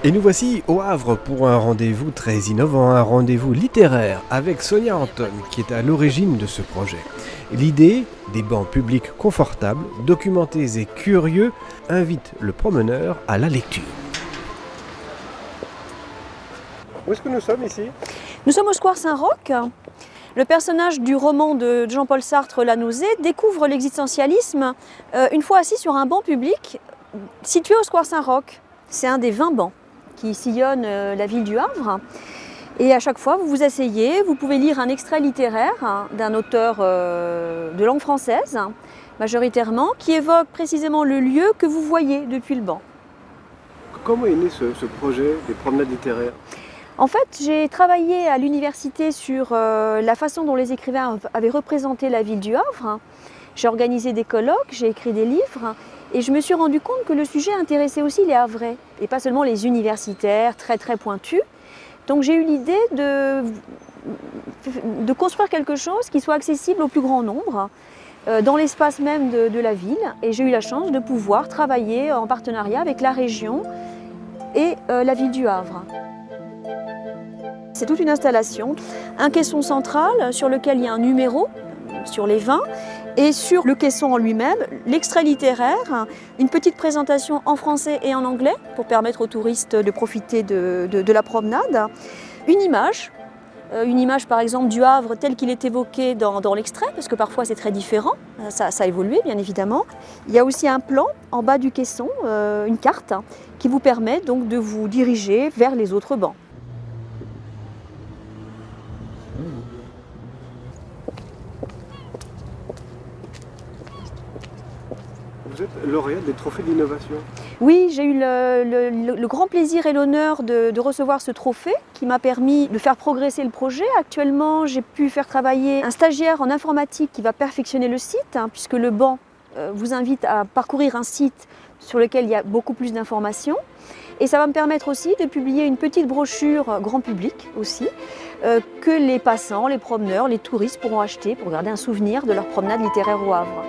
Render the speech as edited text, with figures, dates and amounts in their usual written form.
Et nous voici au Havre pour un rendez-vous très innovant, un rendez-vous littéraire avec Sonia Anton qui est à l'origine de ce projet. L'idée, des bancs publics confortables, documentés et curieux, invite le promeneur à la lecture. Où est-ce que nous sommes ici ? Nous sommes au Square Saint-Roch. Le personnage du roman de Jean-Paul Sartre, La Nausée, découvre l'existentialisme une fois assis sur un banc public situé au Square Saint-Roch. C'est un des 20 bancs qui sillonnent la ville du Havre. Et à chaque fois, vous vous asseyez, vous pouvez lire un extrait littéraire d'un auteur de langue française, majoritairement, qui évoque précisément le lieu que vous voyez depuis le banc. Comment est né ce projet des promenades littéraires ? En fait, j'ai travaillé à l'université sur la façon dont les écrivains avaient représenté la ville du Havre. J'ai organisé des colloques, j'ai écrit des livres et je me suis rendu compte que le sujet intéressait aussi les Havrais et pas seulement les universitaires très pointus. Donc j'ai eu l'idée de construire quelque chose qui soit accessible au plus grand nombre dans l'espace même de la ville et j'ai eu la chance de pouvoir travailler en partenariat avec la région et la ville du Havre. C'est toute une installation, un caisson central sur lequel il y a un numéro sur les vins et sur le caisson en lui-même, l'extrait littéraire, une petite présentation en français et en anglais pour permettre aux touristes de profiter de la promenade, une image par exemple du Havre tel qu'il est évoqué dans l'extrait, parce que parfois c'est très différent, ça a évolué bien évidemment. Il y a aussi un plan en bas du caisson, une carte, qui vous permet donc de vous diriger vers les autres bancs. Vous êtes lauréate des trophées d'innovation. Oui, j'ai eu le grand plaisir et l'honneur de recevoir ce trophée qui m'a permis de faire progresser le projet. Actuellement, j'ai pu faire travailler un stagiaire en informatique qui va perfectionner le site, puisque le banc vous invite à parcourir un site sur lequel il y a beaucoup plus d'informations. Et ça va me permettre aussi de publier une petite brochure grand public aussi, que les passants, les promeneurs, les touristes pourront acheter pour garder un souvenir de leur promenade littéraire au Havre.